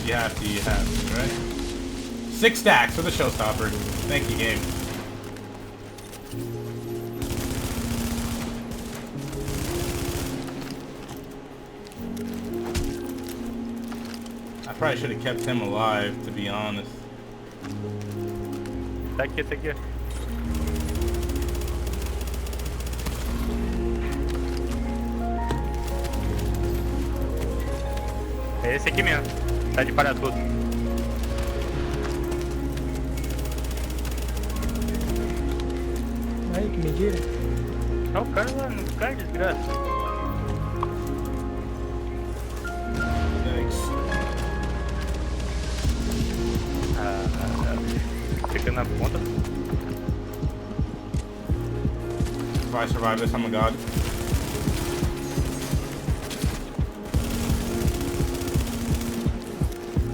you have to, right? 6 stacks for the showstopper. Thank you, game. I probably should have kept him alive, to be honest. Thank you. É esse aqui mesmo. Tá de parar tudo. Aí, que mentira. Olha o cara lá, não cai, desgraça. Thanks. Fica na ponta. If I survive this, I'm a god.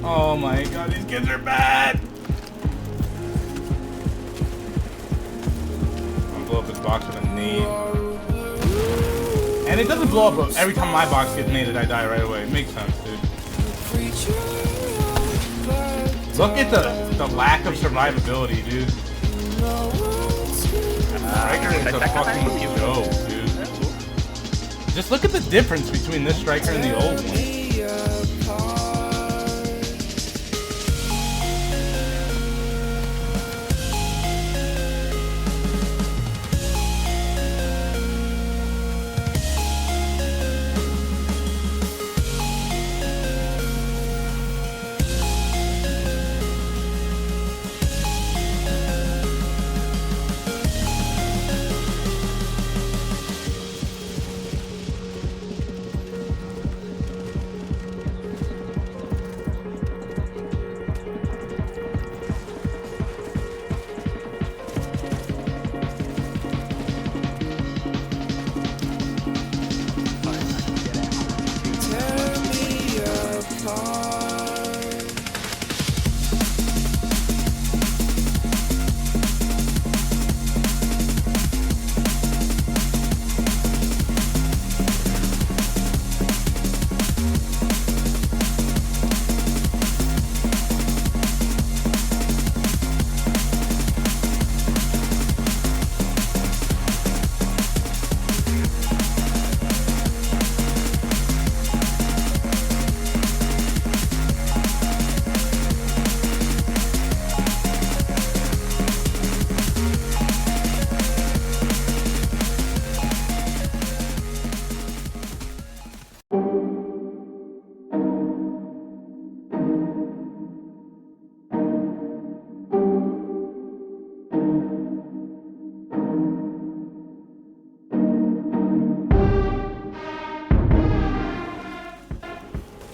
Oh my god, these kids are bad! I'll blow up this box with a nade. And it doesn't blow up every time my box gets naded, I die right away. It makes sense, dude. Look at the lack of survivability, dude. Striker is a fucking joke, dude. Just look at the difference between this striker and the old one.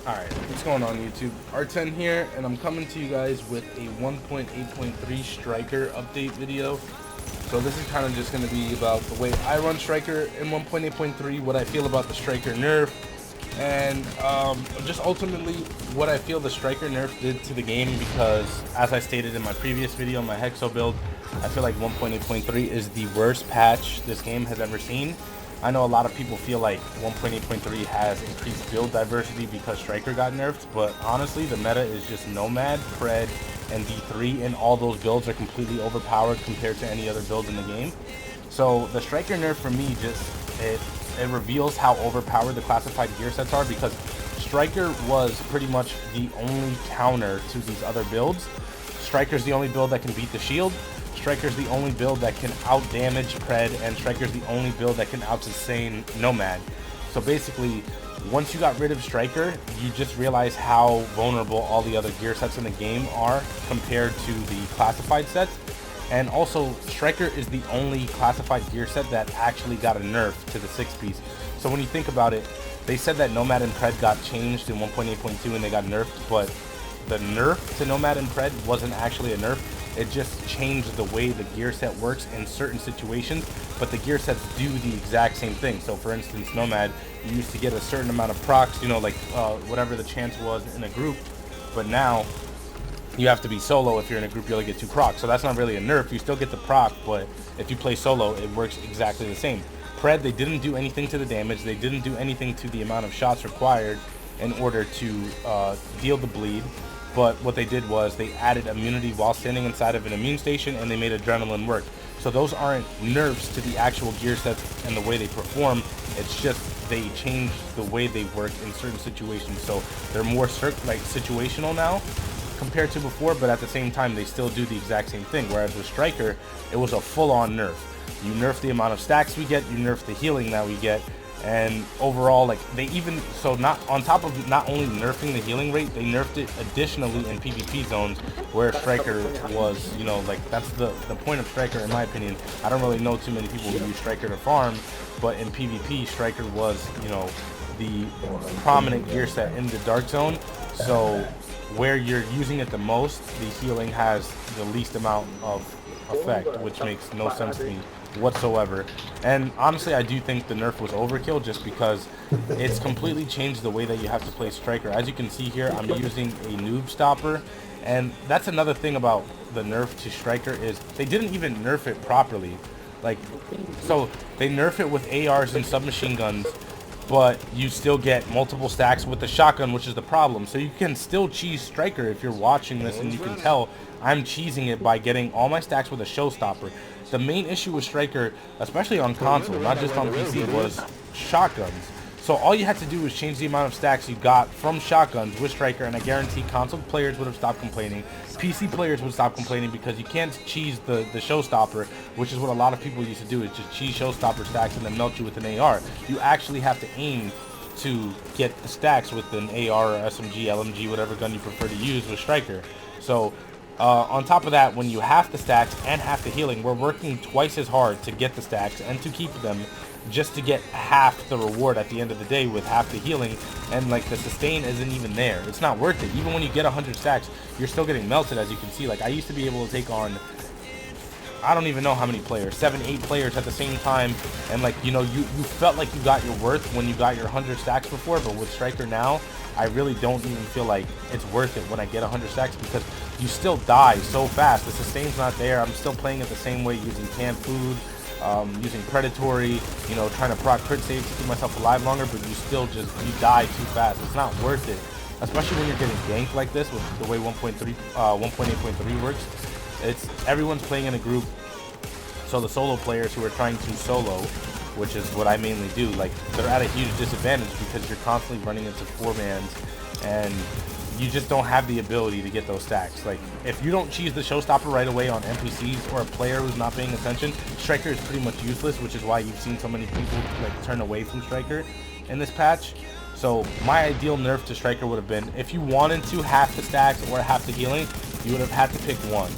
Alright, what's going on YouTube? R10 here, and I'm coming to you guys with a 1.8.3 Striker update video. So this is kind of just going to be about the way I run Striker in 1.8.3, what I feel about the Striker nerf, and just ultimately what I feel the Striker nerf did to the game, because as I stated in my previous video, my Hexo build, I feel like 1.8.3 is the worst patch this game has ever seen. I know a lot of people feel like 1.8.3 has increased build diversity because Striker got nerfed, but honestly the meta is just Nomad, Pred, and D3, and all those builds are completely overpowered compared to any other build in the game. So the Striker nerf for me it reveals how overpowered the classified gear sets are, because Striker was pretty much the only counter to these other builds. Striker's the only build that can beat the shield. Striker's the only build that can out-damage Pred, and Striker's the only build that can out-sustain Nomad. So basically, once you got rid of Striker, you just realize how vulnerable all the other gear sets in the game are compared to the classified sets. And also, Striker is the only classified gear set that actually got a nerf to the 6-piece. So when you think about it, they said that Nomad and Pred got changed in 1.8.2 and they got nerfed, but the nerf to Nomad and Pred wasn't actually a nerf. It just changed the way the gear set works in certain situations, but the gear sets do the exact same thing. So for instance, Nomad, you used to get a certain amount of procs, you know, like whatever the chance was in a group, but now you have to be solo. If you're in a group, you only get 2 procs. So that's not really a nerf. You still get the proc, but if you play solo, it works exactly the same. Pred, they didn't do anything to the damage. They didn't do anything to the amount of shots required. in order to deal the bleed. But what they did was they added immunity while standing inside of an immune station, and they made adrenaline work. So those aren't nerfs to the actual gear sets and the way they perform. It's just they changed the way they work in certain situations. So they're more like situational now compared to before, but at the same time they still do the exact same thing. Whereas with Striker, it was a full-on nerf. You nerf the amount of stacks we get, you nerf the healing that we get, and overall, like, they even, so not on top of not only nerfing the healing rate, they nerfed it additionally in PvP zones, where Striker was, you know, like, that's the point of Striker, in my opinion. I don't really know too many people who use Striker to farm, but in PvP, Striker was, you know, the prominent gear set in the dark zone. So where you're using it the most, the healing has the least amount of effect, which makes no sense to me whatsoever. And honestly, I do think the nerf was overkill, just because it's completely changed the way that you have to play Striker. As you can see here, I'm using a noob stopper, and that's another thing about the nerf to Striker is they didn't even nerf it properly. Like, so they nerf it with ARs and submachine guns, but you still get multiple stacks with the shotgun, which is the problem. So you can still cheese Striker if you're watching this, and you can tell I'm cheesing it by getting all my stacks with a showstopper. The main issue with Striker, especially on console, not just on PC, was shotguns. So all you had to do was change the amount of stacks you got from shotguns with Striker, and I guarantee console players would have stopped complaining. PC players would stop complaining, because you can't cheese the showstopper, which is what a lot of people used to do, is just cheese showstopper stacks and then melt you with an AR. You actually have to aim to get the stacks with an AR or SMG, LMG, whatever gun you prefer to use with Striker. So on top of that, when you have the stacks and half the healing, we're working twice as hard to get the stacks and to keep them, just to get half the reward at the end of the day with half the healing. And like, the sustain isn't even there. It's not worth it. Even when you get 100 stacks, you're still getting melted, as you can see. Like, I used to be able to take on, I don't even know how many players, 7, 8 players at the same time, and like, you know, you felt like you got your worth when you got your 100 stacks before. But with Striker now, I really don't even feel like it's worth it when I get 100 stacks, because you still die so fast. The sustain's not there. I'm still playing it the same way, using canned food, using predatory, you know, trying to proc crit save to keep myself alive longer, but you still just, you die too fast. It's not worth it, especially when you're getting ganked like this with the way 1.8.3 works. It's everyone's playing in a group, so the solo players who are trying to solo, which is what I mainly do, like, they're at a huge disadvantage, because you're constantly running into 4-mans, and you just don't have the ability to get those stacks. Like, if you don't cheese the showstopper right away on NPCs or a player who's not paying attention, Striker is pretty much useless, which is why you've seen so many people like turn away from Striker in this patch. So my ideal nerf to Striker would have been, if you wanted to half the stacks or half the healing, you would have had to pick one,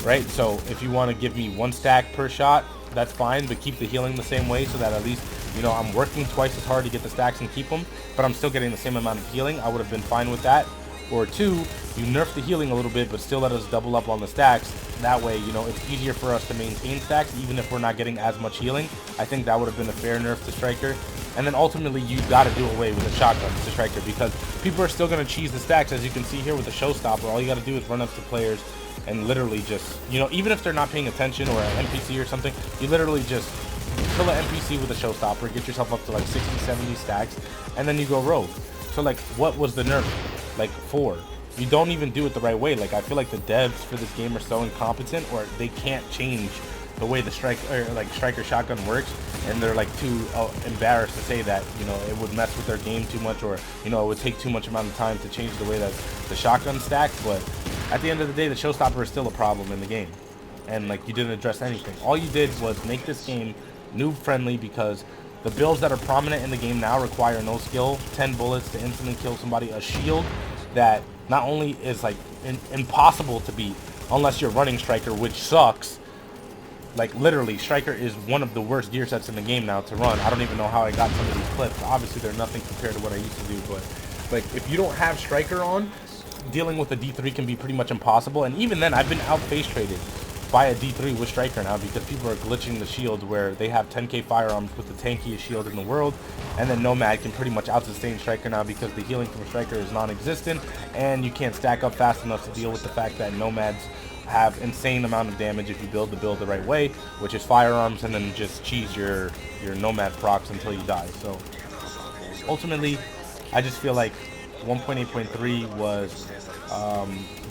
right? So if you want to give me 1 stack per shot, that's fine, but keep the healing the same way, so that at least, you know, I'm working twice as hard to get the stacks and keep them, but I'm still getting the same amount of healing. I would have been fine with that. Or 2, you nerf the healing a little bit, but still let us double up on the stacks. That way, you know, it's easier for us to maintain stacks, even if we're not getting as much healing. I think that would have been a fair nerf to Striker. And then ultimately, you got to do away with a shotgun to Striker, because people are still going to cheese the stacks, as you can see here with the showstopper. All you got to do is run up to players and literally just, you know, even if they're not paying attention, or an NPC or something, you literally just kill an NPC with a showstopper, get yourself up to like 60, 70 stacks, and then you go rogue. So like, what was the nerf like for? You don't even do it the right way. Like, I feel like the devs for this game are so incompetent, or they can't change the way the Striker shotgun works, and they're like too embarrassed to say that, you know, it would mess with their game too much, or, you know, it would take too much amount of time to change the way that the shotgun stacks. But at the end of the day, the showstopper is still a problem in the game, and like, you didn't address anything. All you did was make this game noob friendly, because the builds that are prominent in the game now require no skill, 10 bullets to instantly kill somebody, a shield that not only is like impossible to beat unless you're running Striker, which sucks. Like, literally, Striker is one of the worst gear sets in the game now to run. I don't even know how I got some of these clips. Obviously, they're nothing compared to what I used to do, but like, if you don't have Striker on, dealing with a D3 can be pretty much impossible. And even then, I've been out face traded by a D3 with Striker now, because people are glitching the shield where they have 10k firearms with the tankiest shield in the world, and then Nomad can pretty much out-sustain Striker now, because the healing from Striker is non-existent, and you can't stack up fast enough to deal with the fact that Nomads have insane amount of damage if you build the right way, which is firearms, and then just cheese your Nomad procs until you die. So ultimately, I just feel like 1.8.3 was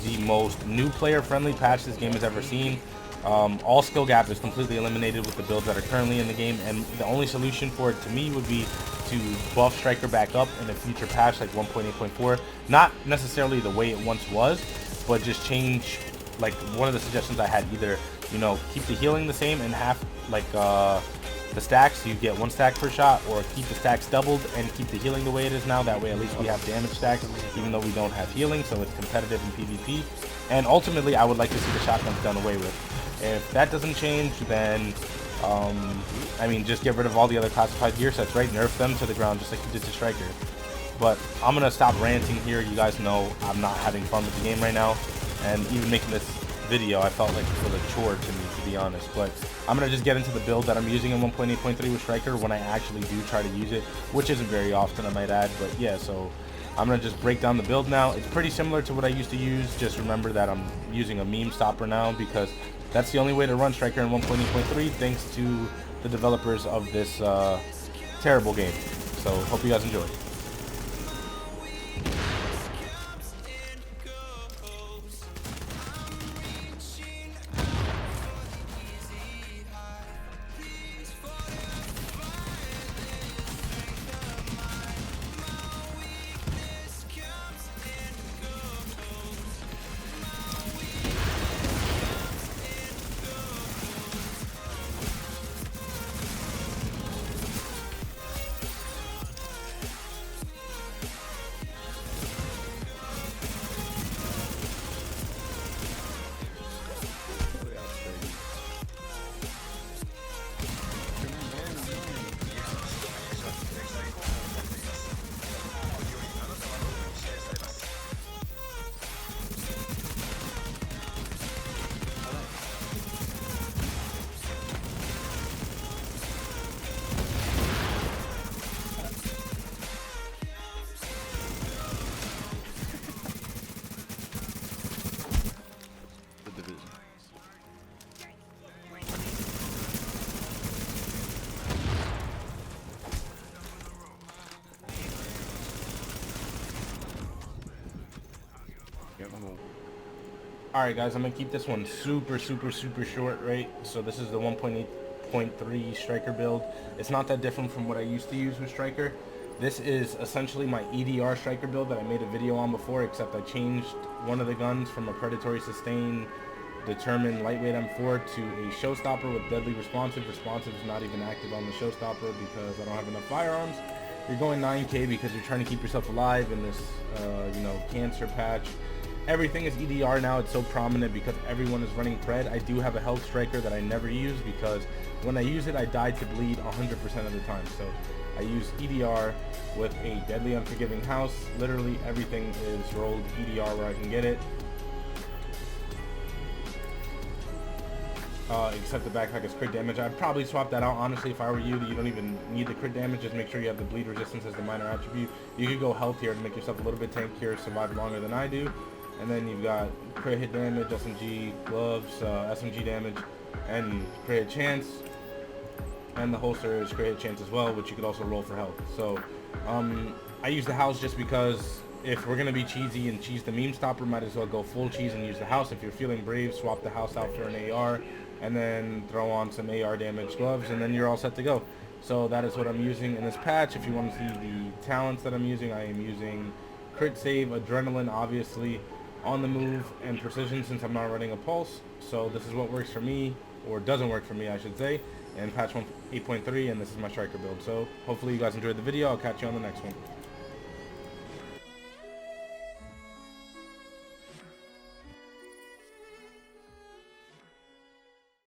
the most new player-friendly patch this game has ever seen. All skill gap is completely eliminated with the builds that are currently in the game, and the only solution for it to me would be to buff Striker back up in a future patch like 1.8.4. Not necessarily the way it once was, but just change, like one of the suggestions I had, either, you know, keep the healing the same and half like the stacks, so you get 1 stack per shot, or keep the stacks doubled and keep the healing the way it is now. That way at least we have damage stacks even though we don't have healing, so it's competitive in PvP. And ultimately I would like to see the shotguns done away with. If that doesn't change, then I mean, just get rid of all the other classified gear sets, right? Nerf them to the ground just like you did to Striker. But I'm gonna stop ranting here. You guys know I'm not having fun with the game right now, and even making this video I felt like it was a chore to me, to be honest. But I'm gonna just get into the build that I'm using in 1.8.3 with Striker when I actually do try to use it, which isn't very often, I might add. But yeah, so I'm gonna just break down the build now. It's pretty similar to what I used to use. Just remember that I'm using a meme stopper now, because that's the only way to run Striker in 1.8.3, thanks to the developers of this terrible game. So hope you guys enjoy. Alright guys, I'm going to keep this one super short, right? So this is the 1.8.3 Striker build. It's not that different from what I used to use with Striker. This is essentially my EDR Striker build that I made a video on before, except I changed one of the guns from a Predatory Sustain Determined Lightweight M4 to a Showstopper with Deadly Responsive. Responsive is not even active on the Showstopper because I don't have enough firearms. You're going 9k because you're trying to keep yourself alive in this, you know, cancer patch. Everything is EDR now. It's so prominent because everyone is running Pred. I do have a health Striker that I never use because when I use it, I die to bleed 100% of the time. So I use EDR with a Deadly Unforgiving House. Literally everything is rolled EDR where I can get it. Except the backpack is crit damage. I'd probably swap that out, honestly, if I were you. You don't even need the crit damage. Just make sure you have the bleed resistance as the minor attribute. You could go health here to make yourself a little bit tankier, survive longer than I do. And then you've got crit hit damage, SMG gloves, SMG damage, and crit hit chance. And the holster is crit hit chance as well, which you could also roll for health. So I use the house just because if we're gonna be cheesy and cheese the meme stopper, might as well go full cheese and use the house. If you're feeling brave, swap the house out for an AR, and then throw on some AR damage gloves, and then you're all set to go. So that is what I'm using in this patch. If you want to see the talents that I'm using, I am using crit save, adrenaline, obviously, on the move, and precision since I'm not running a pulse. So this is what works for me, or doesn't work for me, I should say, in patch 1.8.3, and this is my Striker build. So hopefully you guys enjoyed the video. I'll catch you on the next one.